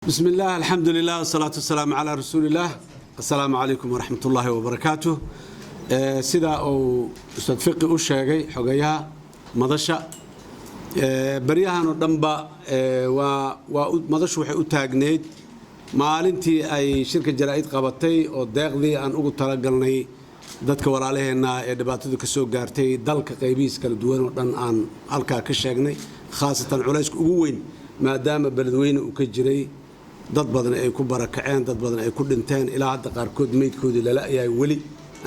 بسم الله الحمد لله والصلاة والسلام على رسول الله. السلام عليكم ورحمة الله وبركاته. سيدا أو أستاذ فقي أشياء حقيقة مدشة بريها نضمبا ومدش وحي أتاجنيد maalintii ay shirka jaraa'id qabatay oo deeqdii aan ugu talagalnay dadka walaalaheena ee dhibaatadu ka soo gaartay dalka qaybihiisa kala duwan oo dhan aan halka ka sheegnay khaasatan culayska ugu weyn maadaama beledweyne uu ka jiray dad badan ay ku barakaceen dad badan ay ku dhinteen ilaa hadda qaarkood meydkoodii lala ayay weli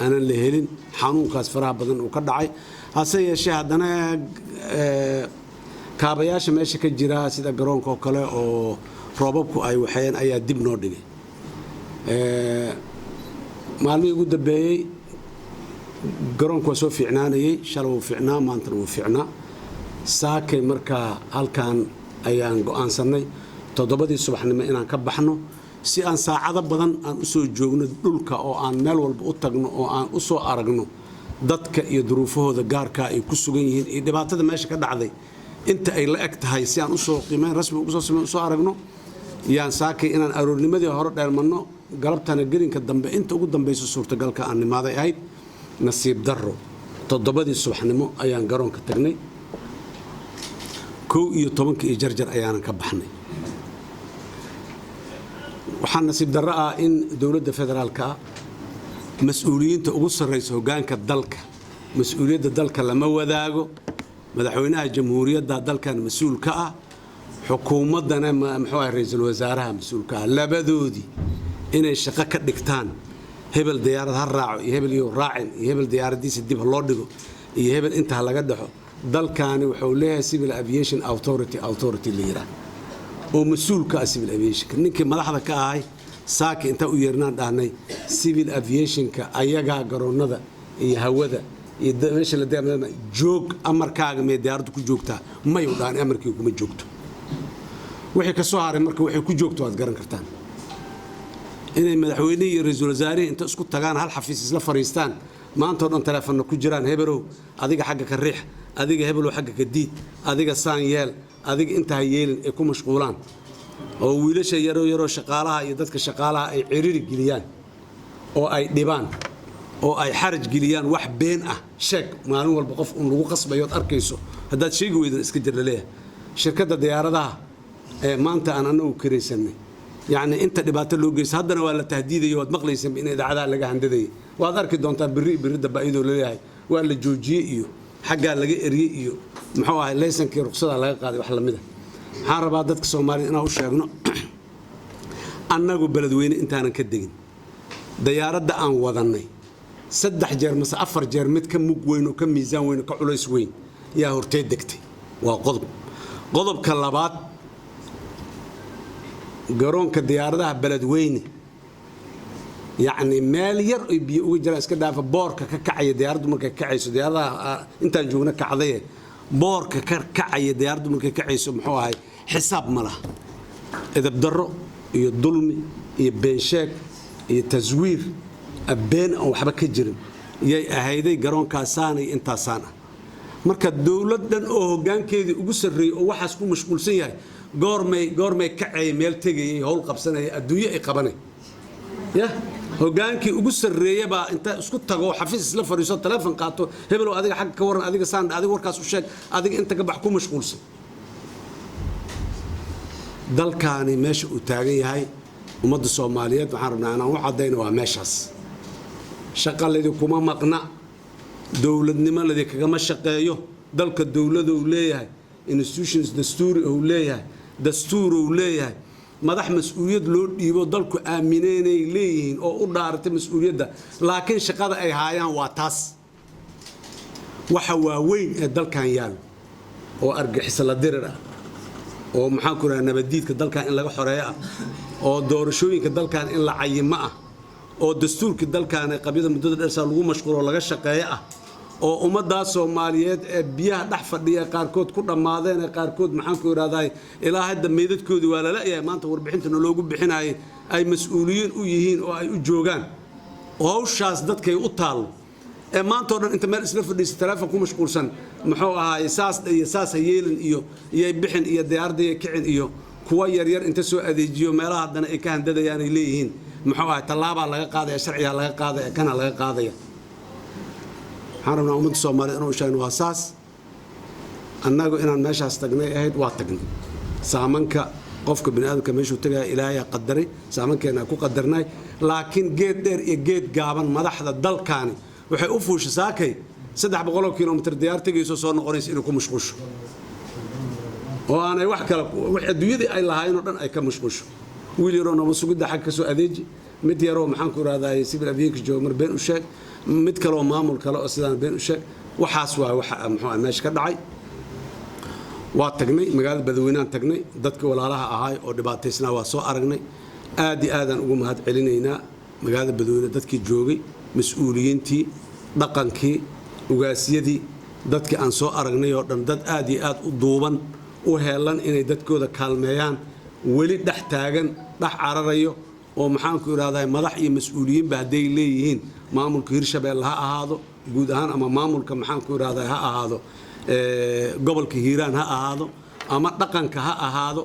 aanan la helin xanuunkaas faraha badan uu ka dhacay hase yeeshee haddana kaabayaasha meesha ka jira sida garoonka oo kale oo roobabku ay waxeen ayaa dib noo dhigay maalmihii ugu dambeeyay garoonku waa soo fiicnaanayay shalay wuu fiicnaa maantana wuu fiicnaa saakay markaa halkan ayaan go'aansanay 7 subaxnimo inaan ka baxno si aan saacado badan aan u soo joogno dhulka oo aan meel walba u tagno oo aan u soo aragno dadka iyo duruufahooda gaarka ay ku sugan yihiin iyo dhibaatada meesha ka dhacday inta ay la eg tahay si aan u soo qiimeyn rasmi ugu soo aragno yaan saakay inaan aroornimadii hore dheelmanno galabtana gelinka dambe inta ugu dambayso suurtagalka aan nimaaday ahayd nasiib darro 7 subaxnimo ayaan garoonka tagnay 11 iyo jarjar ayaan ka baxnay waxaan nasiib darro ah in dawladda federaalka mas'uuliyiinta ugu sarreysa hoggaanka dalka mas'uuliyadda dalka lama wadaago madaxweynaha jamhuuriyadda dalkan mas'uul ka ah xukuumadana muxuu ahaa ra'iisul wasaaraha mas'uulka ah labadoodii inay shaqo ka dhigtaan hebel diyaarad ha raaco iyo hebel iyo raacin iyo hebel diyaaradiisa dib loo dhigo iyo hebel inta laga dhaxo dalkaani wuxuu leeyahay civil aviation authority leeyahay oo mas'uul ka ah civil aviation ninkii madaxda ka ahay saaki inta u yeernaan dhahnay civil aviation ka ayaga garoonada iyo hawada iyo meesha la deeqna joog amarkaaga mee diyaaraddu ku joogtaa may u dhaan amarkii kuma joogto wixii ka soo haray marka waxay ku joogto aad garan kartaan inay madaxweynaha iyo ra'iisul wasaaraha inta isku tagaan hal xafiis isla fariistaan maanta oo dhan telefoonna ku jiraan hebelow adiga xagga ka riix adiga hebelow xagga ka diid adiga saan yeel adiga inta ha yeelin ay ku mashquulaan oo wiilasha yaroo shaqaalaha iyo dadka shaqaalaha ay ciriiri geliyaan oo ay dhibaan oo ay xaraj geliyaan wax been ah sheeg maalin walba qof uu lagu qasbayo arkayso haddaad sheegi weydan iska jir leeyahay shirkadda diyaaradaha maanta aan anagu kiraysanay yani inta dhibaato loo geysto haddana waa la tahdiidayo waad maqlaysan in idaacadaha laga handadayay waad arki doontaa birri daba iyadoo leeyahay waa la joojiyey iyo xaggaa laga eriyey iyo muxuu ahay laysankii ruqsada laga qaaday wax lamid ah waxaan rabaa dadka Soomaaliyeed inaan u sheegno annagu beledweyne intaanan ka degin diyaaradda aan wadanay 3 jeer mase 4 jeer mid ka mug weyn oo ka miisaan weyn oo ka culays weyn yaa hortay degtay waa qodobka labaad garoonka diyaaradaha beledweyne yani meel yar oo biyo uga jira iska dhaafa boorka ka kacay diyaaraddu markay kacayso diyaaradaha intaan joogna kacday boorka ka kacay diyaaraddu markay kacayso muxuu ahay xisaab ma laha edab darro iyo dulmi iyo been sheeg iyo taswiir been oo waxba ka jirin yay ahayday garoonkaasaan iyo intaasaan marka dawladdan oo hoggaankeedii ugu sarreeyay oo waxaas ku mashquulsan yahay goormay kacay meel tegayay howl qabsanay adduunyo ay qabanay ya hoggaankii ugu sarreeyay baa inta isku tago xafiis isla fariiso telefoon qaato hebelow adiga xag ka waran adiga saan adiga warkaas u sheeg adiga inta ka bax ku mashquulsan dalkaani meesha uu taagan yahay ummadda Soomaaliyeed waxaan rabnaa inaan u cadeyno waa meeshaas shaqaladii kuma maqna dawladnimadii kagama shaqeeyo dalka dawladda uu leeyahay institutions dastuuri uu leeyahay dastuur uu leeyahay madax mas'uuliyad loo dhiibo dalku aamineenay leeyihiin oo u dhaaratay mas'uuliyadda laakiin shaqada ay haayaan waa taas waxa waaweyn ee dalkan yaal oo argixisada la dirir ah oo maxaan ku raadnaa nabadiidka dalkan in laga xoreeyo ah oo doorashooyinka dalkan in la cayimo ah oo dastuurka dalkan ay qabyada muddada dheer lagu mashquulo laga shaqeeyo ah oo ummadda Soomaaliyeed ee biyaha dhax fadhiya qaarkood ku dhamaadeen qaarkood maxaan ku raadahay ilaa hadda meedadkoodii waa la leeyahay maanta warbixintana loogu bixinayay ay mas'uuliyiin u yihiin oo ay u joogaan hawshaas dadkay u taal maanta oo dhan inta meel isla fadhiisa telefoon ku mashquulsan muxuu ahaay saas yeelin iyo bixin iyo diyaarada kicin iyo kuwa yaryar inta soo adeejiyo meelaha haddana ay ka handadayaan ay leeyihiin muxuu ahay tallaabaa laga qaadaya sharcigaa laga qaadaya kana laga qaadaya waxaan rabnaa ummadda Soomaaliyeed inuu sheegno waa saas annagu inaan meeshaas tagnay ahayd waa tagnay saamanka qofka bini'aadamka meeshuu tagay ilaahay qadaray saamankeena ku qadarnay laakiin geed dheer iyo geed gaaban madaxda dalkaani waxay u fuushay saakay 300 kilomitir diyaar tagayso soo noqonaysa inuu ku mashquusho oo aanay wax kale wax adduunyada ay lahayn oo dhan ay ka mashquusho wiil yar oo nabad sugidda xag ka soo adeeji mid yar oo maxaan ku raadaay civil aviation jooga mar been u sheeg mid kale oo maamul kale oo sidaan been u sheeg waxaas waa waxa muxuu meesha ka dhacay waa tagnay magaalada Badweynaan tagnay dadka walaalaha ahaay oo dhibaataysnaa waa soo aragnay aad iyo aadan ugu mahad celinaynaa magaalada Badweyne dadkii joogay mas'uuliyiintii dhaqankii ugaasiyadii dadkii aan soo aragnay oo dhan dad aad iyo aad u duuban u heelan inay dadkooda kaalmeeyaan weli dhex taagan dhex cararayo oo maxaan ku iraahdaa madax iyo mas'uuliyiin ba haday leeyihiin maamulka Hirshabeelle ha ahaado guud ahaan ama maamulka maxaan ku iraahdaa ha ahaado gobolka Hiiraan ha ahaado ama dhaqanka ha ahaado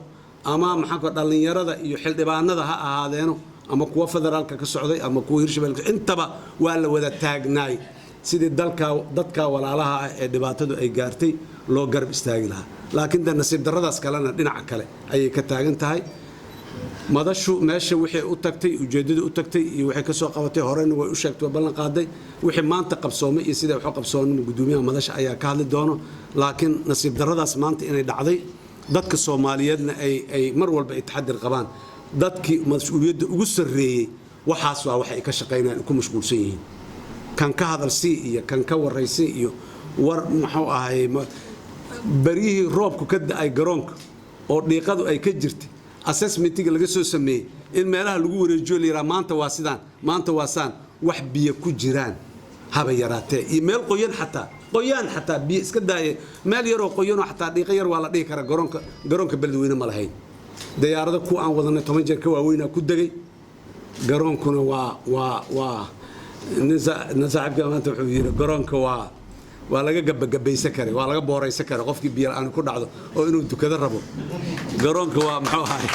ama maxaan ku dhalinyarada iyo xildhibaanada ha ahaadeeno ama kuwa federaalka ka socday ama kuwa Hirshabeelle intaba waa la wada taagnaay sidii dadka walaalaha ah ee dhibaatadu ay gaartay loo garab istaagi lahaa laakiin nasiib darradaas kalena dhinaca kale ayay ka taagan tahay madashu meesha wixii u tagtay ujeedada u tagtay iyo wixii ka soo qabatay horena way u sheegtay ballan qaaday wixii maanta qabsoomay iyo sida wax qabsoonimo gudoomiyaha madasha ayaa ka hadli doono laakiin nasiib darradaas maanta inay dhacday dadka Soomaaliyeedna ay mar walba ay taxadir qabaan dadkii mas'uuliyadda ugu sareeyay waxaas waa wax ay ka shaqeynayaan ku mashquulsan yihiin kan ka hadalsi iyo kan ka waraysi iyo war maxuu ahay barihii roobku ka da'ay garoonka oo dhiiqadu ay ka jirtay assessmentiga laga soo sameeyay in meelaha lagu wareejiyo leeyahay maanta waa sidaan maanta waa saan wax biyo ku jiraan haba yaraatee iyo meel qoyan xataa biyo iska daayay meel yar oo qoyan oo xataa dhiiqa yar waa la dhigi karaa garoonka Badweyne ma lahayn diyaarada ku aan wadanay 10 jeer ka waaweyn ku dagay garoonkuna waa nasaabka maanta wuxuu yiri garoonka waa laga gabagabaysan karay waa laga booraysan karay qofkii biyo aan ku dhacdo oo inuu dukada rabo garoonka waa muxuu ahay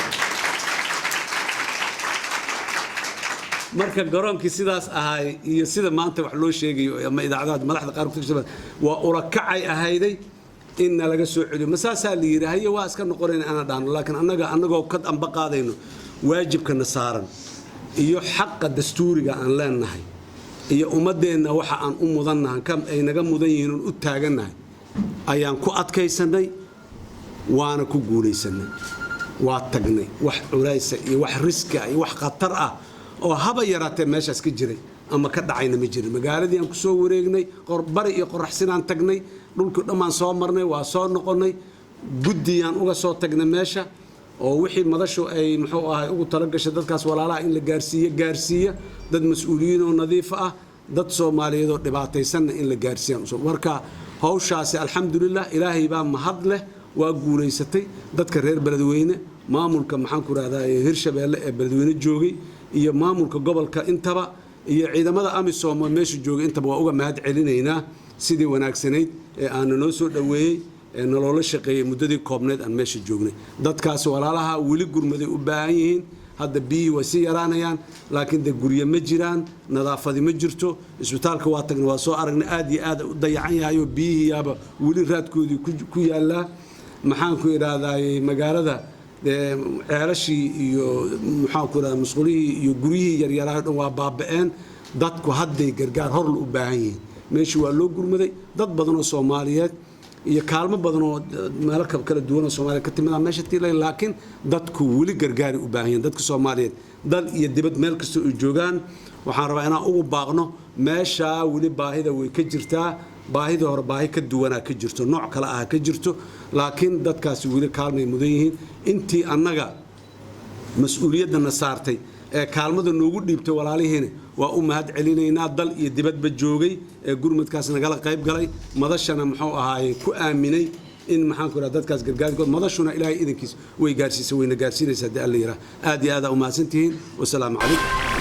marka garoonkii sidaas ahay iyo sida maanta wax loo sheegayo ama idaacadaha madaxda qaar ku tirsan waa ula kacay ahayday in laga soo celiyo masaasa la yiraahdo waa iska noqonayna ana dhaano laakiin anagoo ka amba qaadayno waajibkana saaran iyo xaqqa dastuuriga aan leenahay iyo ummadeena waxa aan u mudanahay kam ay naga mudan yihiin u taaganahay ayaan ku adkaysanay waana ku guuleysanay waa tagnay wax culaysa iyo wax riska iyo wax khatar ah oo haba yaraatee meeshaas ka jiray ama ka dhacayna ma jirin magaaladii aan ku soo wareegnay bari iyo qoraxsinaan tagnay dhulka dhammaan soo marnay waa soo noqonay guddiyaan uga soo tagnay meesha oo wixii madashu ay muxuu ahay ugu tala gashay dadkaas walaalaha in la gaarsiiyo dad mas'uuliyiin oo nadiif ah dad Soomaaliyeed oo dhibaataysan in la gaarsiiyo marka hawshaasi alxamdulillah ilaahay baa mahad leh waa guuleysatay dadka reer Badweyne maamulka maxaan ku raadayay Hirshabeelle ee Badweyne joogay iyo maamulka gobolka intaba iyo ciidamada AMISOM meesha joogay intaba waa uga mahad celinaynaa sidii wanaagsanayd ee aan noo soo dhaweeyay ee nolol shaqeeyay muddadii koobneed aan meesha joognay dadkaas walaalaha wali gurmaday u baahan yihiin hadda biyi way si yaraanayaan laakiin de guriye ma jiraan nadaafadi ma jirto isbitaalka waa tagnay waa soo aragnay aad iyo aad u dayacan yahay oo biyihiiba wali raadkoodii ku yaala maxaan ku iraahday magaalada ceelashii iyo maxaan ku iraahday mas'uuliyii iyo guriyihii yaryaraha dhan waa baaba'een dadku hadday gargaar hor u baahan yihiin meeshii waa loo gurmaday dad badan oo Soomaaliyeed iyo kaalmo badan oo meelo kala duwan oo Soomaaliya ka timid meesha tiilay laakiin dadku wali gargaar u baahan yihiin dadka Soomaaliyeed dal iyo dibad meel kasta oo joogaan waxaan rabaa inaan ugu baaqno meesha wali baahida way ka jirtaa baahida hore baahi ka duwanaa ka jirto nooc kale ah ka jirto laakiin dadkaasi wali kaalmay mudan yihiin intii annaga mas'uuliyadana saartay ee kaalmada noogu dhiibtay walaalihiina waa u mahad celinaynaa dal iyo dibadba joogay ee gurmadkaas nagala qayb galay madashana muxuu ahaay ku aaminay in maxaan ku raad dadkaas gargaarkood madashuna ilaahay idinkiis way gaarsiisay wayna gaarsiinaysaa hadii alla yiraahdo aad iyo aad u mahadsantihiin wassalaamu calaykum